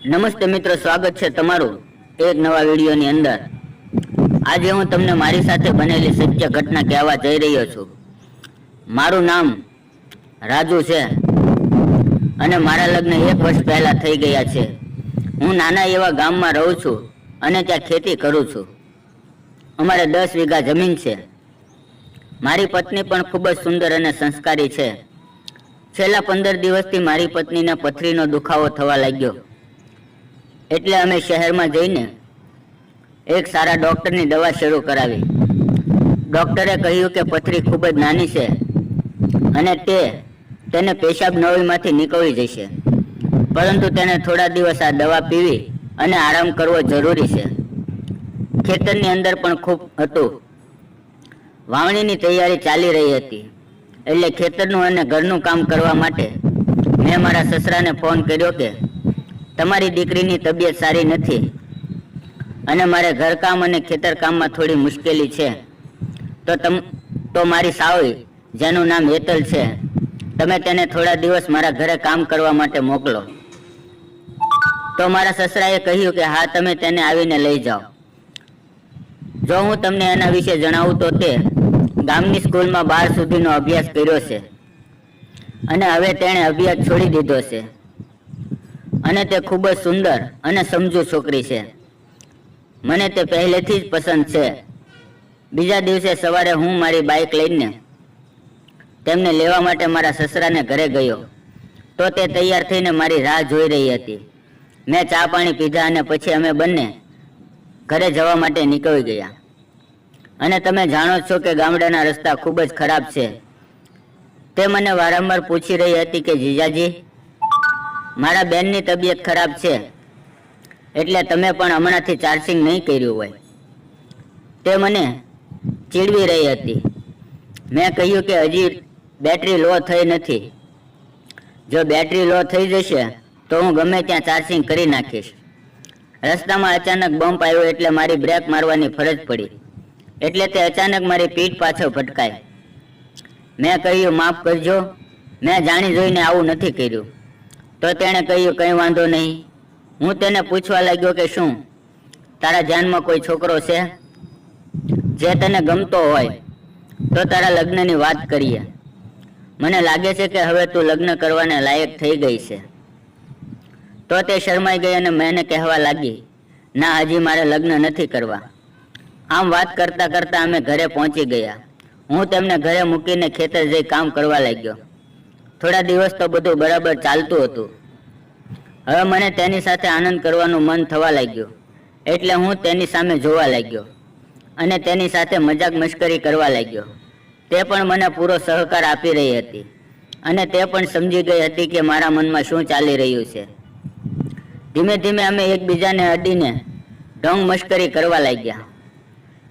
નમસ્તે મિત્રો, સ્વાગત છે તમારું એક નવા વિડીયોની અંદર। આજે હું તમને મારી સાથે બનેલી સત્ય ઘટના કહેવા જઈ રહ્યો છું। મારું નામ રાજુ છે અને મારા લગ્ન 1 વર્ષ પહેલા થઈ ગયા છે। હું નાના એવા ગામમાં રહું છું અને ત્યાં ખેતી કરું છું। અમારે 10 વીઘા જમીન છે। મારી પત્ની પણ ખૂબ જ સુંદર અને સંસ્કારી છે। છેલ્લા 15 દિવસથી મારી પત્નીને પથરીનો દુખાવો થવા લાગ્યો, એટલે અમે શહેરમાં જઈને એક સારા ડોક્ટરની દવા શરૂ કરાવી। ડોક્ટરે કહ્યું કે પથરી ખૂબ જ નાની છે અને તેને પેશાબ નળીમાંથી નીકળી જશે, પરંતુ તેને થોડા દિવસ આ દવા પીવી અને આરામ કરવો જરૂરી છે। ખેતરની અંદર પણ ખૂબ હતું। વાવણીની તૈયારી ચાલી રહી હતી, એટલે ખેતરનું અને ઘરનું કામ કરવા માટે મેં મારા સસરાને ફોન કર્યો કે તમારી દીકરીની તબિયત સારી નથી અને મારે ઘરકામ અને ખેતરકામમાં થોડી મુશ્કેલી છે, તો મારી સાવઈ, જેનું નામ હેતલ છે, તમે તેને થોડા દિવસ મારા ઘરે કામ કરવા માટે મોકલો। તો મારા સસરાએ કહ્યું કે હા, તમે તેને આવીને લઈ જાઓ। જો હું તમને એના વિશે જણાવું તો તે ગામની સ્કૂલમાં 12 સુધીનો અભ્યાસ કર્યો છે અને હવે તેણે અભ્યાસ છોડી દીધો છે અને તે ખૂબ જ સુંદર અને સમજુ છોકરી છે। મને તે પહેલેથી જ પસંદ છે। બીજા દિવસે સવારે હું મારી બાઇક લઈને તેમને લેવા માટે મારા સસરાને ઘરે ગયો, તો તે તૈયાર થઈને મારી રાહ જોઈ રહી હતી। મેં ચા પાણી પીધા અને પછી અમે બંને ઘરે જવા માટે નીકળી ગયા। અને તમે જાણો છો કે ગામડાના રસ્તા ખૂબ જ ખરાબ છે। તે મને વારંવાર પૂછી રહી હતી કે જીજાજી, મારા બેનની તબિયત ખરાબ છે, એટલે તમે પણ હમણાંથી ચાર્જિંગ નહીં કર્યું હોય। તે મને ચીડવી રહી હતી। મેં કહ્યું કે હજી બેટરી લો થઈ નથી। જો બેટરી લો થઈ જશે તો હું ગમે ત્યાં ચાર્જિંગ કરી નાખીશ। રસ્તામાં અચાનક બમ્પ આવ્યો, એટલે મારી બ્રેક મારવાની ફરજ પડી, એટલે તે અચાનક મારી પીઠ પાછળ ભટકાઈ। મેં કહ્યું, માફ કરજો, મેં જાણી જોઈને આવું નથી કર્યું। તો તેણે કહ્યું, કંઈ વાંધો નહીં। હું તેને પૂછવા લાગ્યો કે શું તારા ધ્યાનમાં કોઈ છોકરો છે જે તને ગમતો હોય તો તારા લગ્નની વાત કરીએ। મને લાગે છે કે હવે તું લગ્ન કરવાને લાયક થઈ ગઈ છે। તો તે શરમાઈ ગઈ અને મને કહેવા લાગી, ના, હજી મારે લગ્ન નથી કરવા। આમ વાત કરતાં કરતાં અમે ઘરે પહોંચી ગયા। હું તેમને ઘરે મૂકીને ખેતર જઈ કામ કરવા લાગ્યો। થોડા દિવસ તો બધું બરાબર ચાલતું હતું। હવે મને તેની સાથે આનંદ કરવાનું મન થવા લાગ્યું, એટલે હું તેની સામે જોવા લાગ્યો અને તેની સાથે મજાક મશ્કરી કરવા લાગ્યો। તે પણ મને પૂરો સહકાર આપી રહી હતી અને તે પણ સમજી ગઈ હતી કે મારા મનમાં શું ચાલી રહ્યું છે। ધીમે ધીમે અમે એકબીજાને અડીને ઢોંગ મશ્કરી કરવા લાગ્યા।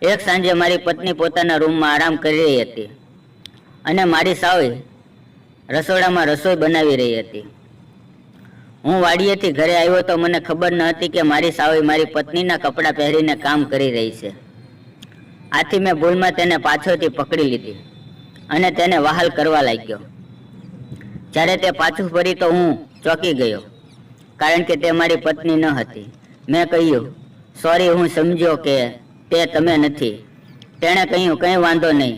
એક સાંજે મારી પત્ની પોતાના રૂમમાં આરામ કરી રહી હતી અને મારી સાવઈ રસોડામાં રસોઈ બનાવી રહી હતી। હું વાડીએથી ઘરે આવ્યો તો મને ખબર ન હતી કે મારી સાવઈ મારી પત્નીના કપડાં પહેરીને કામ કરી રહી છે। આથી મેં ભૂલમાં તેને પાછળથી પકડી લીધી અને તેને વહાલ કરવા લાગ્યો। જ્યારે તે પાછું ફરી તો હું ચોંકી ગયો, કારણ કે તે મારી પત્ની ન હતી। મેં કહ્યું, સોરી, હું સમજ્યો કે તે તમે નથી। તેણે કહ્યું, કંઈ વાંધો નહીં,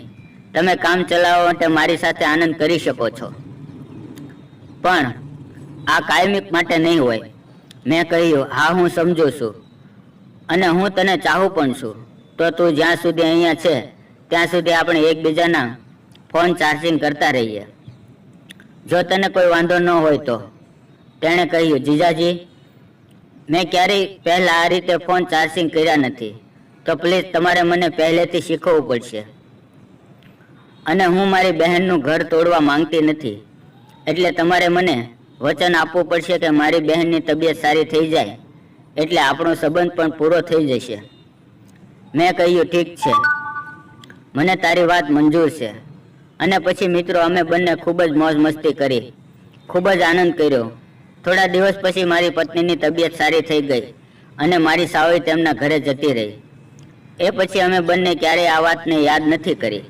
તમે કામ ચલાવવા માટે મારી સાથે આનંદ કરી શકો છો, પણ આ કાયમી માટે નહીં હોય। મેં કહ્યું, હા, હું સમજુ છું અને હું તને ચાહું પણ છું। તો તું જ્યાં સુધી અહીંયા છે ત્યાં સુધી આપણે એકબીજાના ફોન ચાર્જિંગ કરતા રહીએ, જો તને કોઈ વાંધો ન હોય તો। તેણે કહ્યું, જીજાજી, મેં ક્યારેય પહેલાં આ રીતે ફોન ચાર્જિંગ કર્યા નથી, તો પ્લીઝ તમારે મને પહેલેથી શીખવવું પડશે। અને હું મારી બહેનનું ઘર તોડવા માંગતી નથી, એટલે તમારે મને વચન આપવું પડશે કે મારી બહેનની તબિયત સારી થઈ જાય એટલે આપણો સંબંધ પણ પૂરો થઈ જશે। મેં કહ્યું, ઠીક છે, મને તારી વાત મંજૂર છે। અને પછી મિત્રો અમે બંને ખૂબ જ મોજ મસ્તી કરી, ખૂબ જ આનંદ કર્યો। થોડા દિવસ પછી મારી પત્નીની તબિયત સારી થઈ ગઈ અને મારી સાવઈ તેમના ઘરે જતી રહી। એ પછી અમે બંને ક્યારેય આ વાતને યાદ નથી કરી।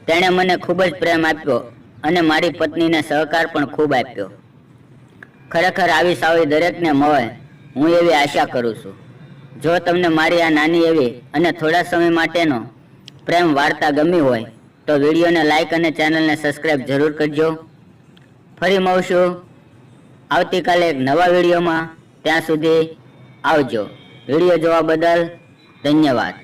તેણે મને ખૂબ જ પ્રેમ આપ્યો અને મારી પત્નીને સહકાર પણ ખૂબ આપ્યો। ખરેખર આવી સાવઈ દરેકને મળે હું એવી આશા કરું છું. જો તમને મારી આ નાની એવી અને થોડા સમય માટેનો પ્રેમ વાર્તા ગમી હોય તો વિડીયોને લાઈક અને ચેનલને સબસ્ક્રાઈબ જરૂર કરજો. ફરી મળશું આવતીકાલે એક નવા વિડીયોમાં. ત્યાં સુધી આવજો. વિડીયો જોવા બદલ ધન્યવાદ.